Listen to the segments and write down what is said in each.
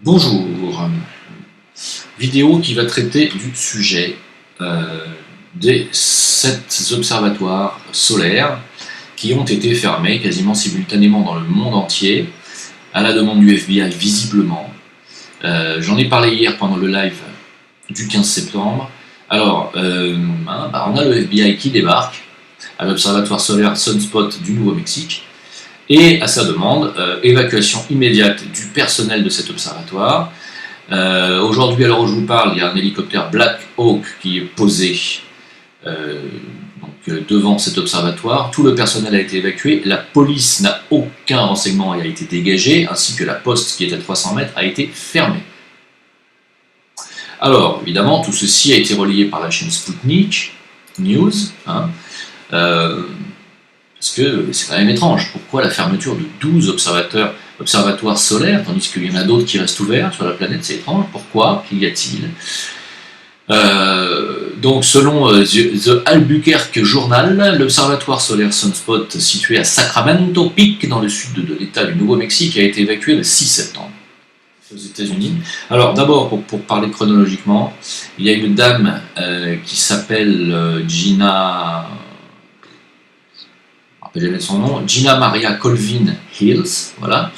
Bonjour, vidéo qui va traiter du sujet des 7 observatoires solaires qui ont été fermés quasiment simultanément dans le monde entier, à la demande du FBI visiblement. J'en ai parlé hier pendant le live du 15 septembre. Alors, on a le FBI qui débarque à l'observatoire solaire Sunspot du Nouveau-Mexique, et à sa demande, évacuation immédiate du personnel de cet observatoire. Aujourd'hui, à l'heure où je vous parle, il y a un hélicoptère Black Hawk qui est posé devant cet observatoire. Tout le personnel a été évacué, la police n'a aucun renseignement et a été dégagée, ainsi que la poste qui est à 300 mètres a été fermée. Alors, évidemment, tout ceci a été relayé par la chaîne Sputnik News, parce que c'est quand même étrange. Pourquoi la fermeture de 12 observatoires solaires, tandis qu'il y en a d'autres qui restent ouverts sur la planète? C'est étrange. Pourquoi? Qu'y a-t-il? Donc, selon The Albuquerque Journal, l'observatoire solaire Sunspot, situé à Sacramento Peak, dans le sud de l'État du Nouveau-Mexique, a été évacué le 6 septembre aux États-Unis. Alors, d'abord, pour parler chronologiquement, il y a une dame qui s'appelle Gina... je vais mettre son nom, Gina Maria Colvin Hills, voilà,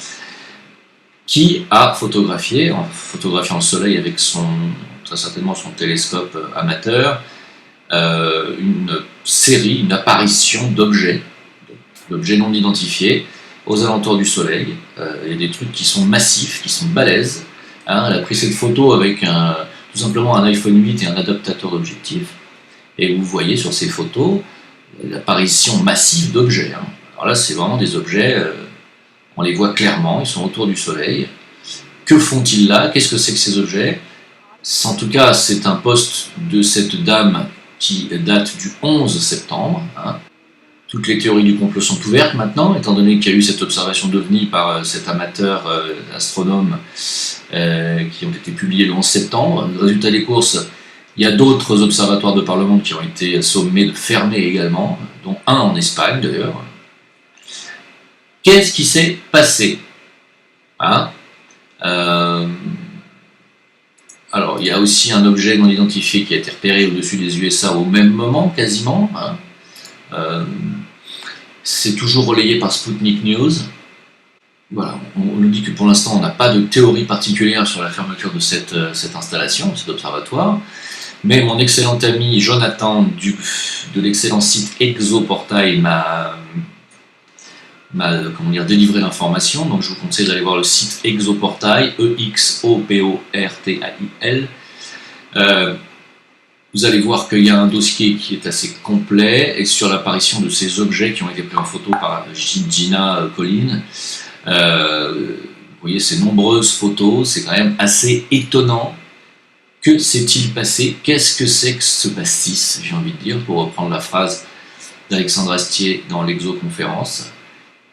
qui a photographié, en photographiant le soleil avec très certainement son télescope amateur, une apparition d'objets non identifiés aux alentours du soleil. Il y a des trucs qui sont massifs, qui sont balèzes. Elle a pris cette photo avec tout simplement un iPhone 8 et un adaptateur d'objectif, et vous voyez sur ces photos l'apparition massive d'objets. Alors là, c'est vraiment des objets, on les voit clairement, ils sont autour du soleil. Que font-ils là? Qu'est-ce que c'est que ces objets? En tout cas, c'est un post de cette dame qui date du 11 septembre. Toutes les théories du complot sont ouvertes maintenant, étant donné qu'il y a eu cette observation d'OVNI par cet amateur astronome qui ont été publiés le 11 septembre. Le résultat des courses, il y a d'autres observatoires de par le monde qui ont été sommés de fermer également, dont un en Espagne d'ailleurs. Qu'est-ce qui s'est passé? Alors, il y a aussi un objet non identifié qui a été repéré au-dessus des USA au même moment, quasiment. C'est toujours relayé par Sputnik News. Voilà, on nous dit que pour l'instant, on n'a pas de théorie particulière sur la fermeture de cette installation, de cet observatoire. Mais mon excellent ami Jonathan de l'excellent site Exoportail m'a délivré l'information. Donc je vous conseille d'aller voir le site Exoportail, Exoportail. Vous allez voir qu'il y a un dossier qui est assez complet et sur l'apparition de ces objets qui ont été pris en photo par Gina Colvin. Vous voyez ces nombreuses photos, c'est quand même assez étonnant. Que s'est-il passé? Qu'est-ce que c'est que ce pastis, j'ai envie de dire, pour reprendre la phrase d'Alexandre Astier dans l'Exoconférence?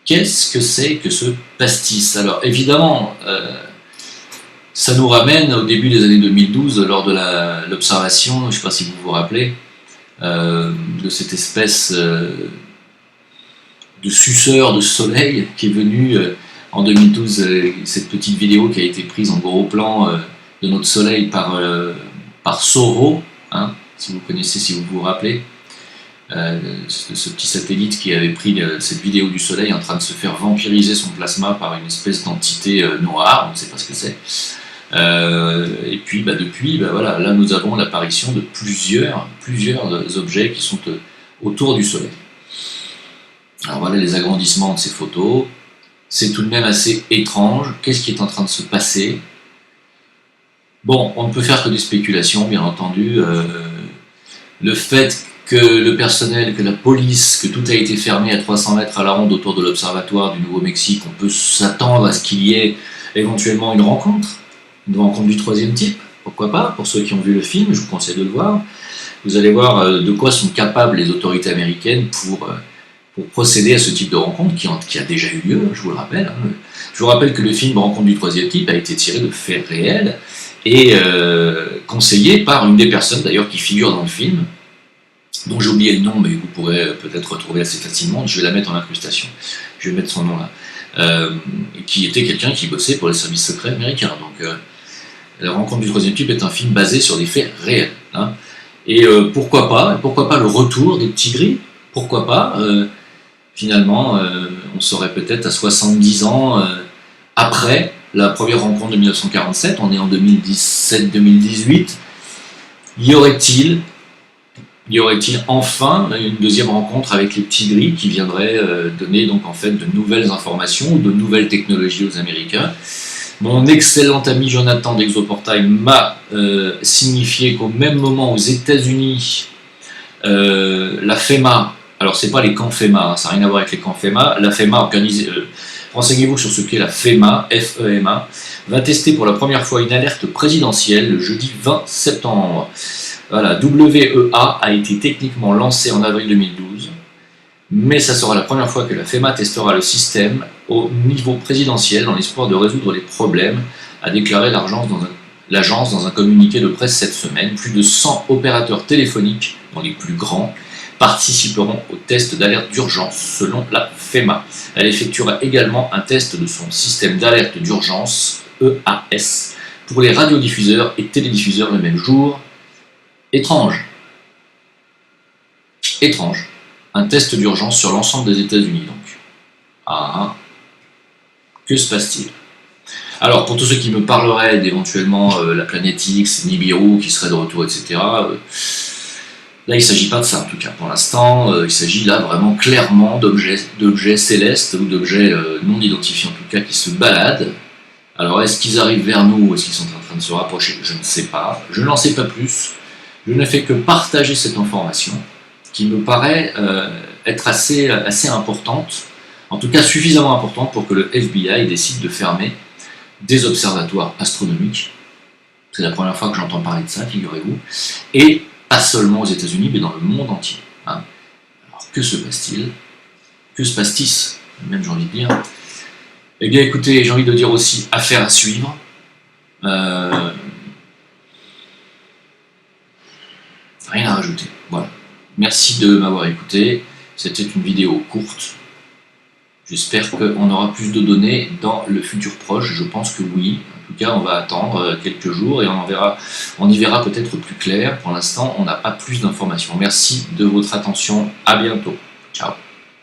Qu'est-ce que c'est que ce pastis? Alors évidemment, ça nous ramène au début des années 2012, lors de l'observation, je ne sais pas si vous vous rappelez, de cette espèce de suceur de soleil qui est venu en 2012, cette petite vidéo qui a été prise en gros plan de notre soleil par Soro, si vous connaissez, si vous vous rappelez, ce petit satellite qui avait pris cette vidéo du soleil en train de se faire vampiriser son plasma par une espèce d'entité noire, on ne sait pas ce que c'est. Et puis depuis, voilà, là nous avons l'apparition de plusieurs objets qui sont autour du soleil. Alors voilà les agrandissements de ces photos. C'est tout de même assez étrange. Qu'est-ce qui est en train de se passer? Bon, on ne peut faire que des spéculations, bien entendu. Le fait que le personnel, que la police, que tout a été fermé à 300 mètres à la ronde autour de l'observatoire du Nouveau-Mexique, on peut s'attendre à ce qu'il y ait éventuellement une rencontre du troisième type, pourquoi pas, pour ceux qui ont vu le film, je vous conseille de le voir. Vous allez voir de quoi sont capables les autorités américaines pour procéder à ce type de rencontre qui a déjà eu lieu, je vous le rappelle. Je vous rappelle que le film Rencontre du troisième type a été tiré de faits réels et conseillé par une des personnes d'ailleurs qui figure dans le film, dont j'ai oublié le nom, mais vous pourrez peut-être retrouver assez facilement. Je vais la mettre en incrustation, je vais mettre son nom là. qui était quelqu'un qui bossait pour les services secrets américains. Donc, La rencontre du troisième type est un film basé sur des faits réels. Hein. Et pourquoi pas le retour des petits gris? Pourquoi pas finalement, on serait peut-être à 70 ans après la première rencontre de 1947, on est en 2017-2018. Y aurait-il enfin une deuxième rencontre avec les petits gris qui viendrait donner donc en fait de nouvelles informations ou de nouvelles technologies aux Américains? Mon excellent ami Jonathan d'Exoportail m'a signifié qu'au même moment aux États-Unis, la FEMA, alors c'est pas les camps FEMA, hein, ça n'a rien à voir avec les camps FEMA, la FEMA organisée, renseignez-vous sur ce qu'est la FEMA, F-E-M-A, va tester pour la première fois une alerte présidentielle le jeudi 20 septembre. Voilà, WEA a été techniquement lancé en avril 2012, mais ça sera la première fois que la FEMA testera le système au niveau présidentiel dans l'espoir de résoudre les problèmes, a déclaré l'agence dans un communiqué de presse cette semaine. Plus de 100 opérateurs téléphoniques, dont les plus grands, participeront au test d'alerte d'urgence selon la FEMA. Elle effectuera également un test de son système d'alerte d'urgence, EAS, pour les radiodiffuseurs et télédiffuseurs le même jour. Étrange. Un test d'urgence sur l'ensemble des États-Unis, donc. Ah, que se passe-t-il? Alors, pour tous ceux qui me parleraient d'éventuellement la planète X, Nibiru qui serait de retour, etc., là, il ne s'agit pas de ça, en tout cas. Pour l'instant, il s'agit là vraiment clairement d'objets célestes ou d'objets non identifiés, en tout cas, qui se baladent. Alors, est-ce qu'ils arrivent vers nous ou est-ce qu'ils sont en train de se rapprocher? Je ne sais pas. Je n'en sais pas plus. Je ne fais que partager cette information qui me paraît être assez importante, en tout cas suffisamment importante pour que le FBI décide de fermer des observatoires astronomiques. C'est la première fois que j'entends parler de ça, figurez-vous. Et pas seulement aux États-Unis, mais dans le monde entier. Hein. Alors que se passe-t-il? Que se passe-t-il? Même j'ai envie de dire. Eh bien écoutez, j'ai envie de dire aussi affaire à suivre. Rien à rajouter. Voilà. Merci de m'avoir écouté. C'était une vidéo courte. J'espère qu'on aura plus de données dans le futur proche. Je pense que oui. En tout cas, on va attendre quelques jours et on y verra peut-être plus clair. Pour l'instant, on n'a pas plus d'informations. Merci de votre attention. À bientôt. Ciao.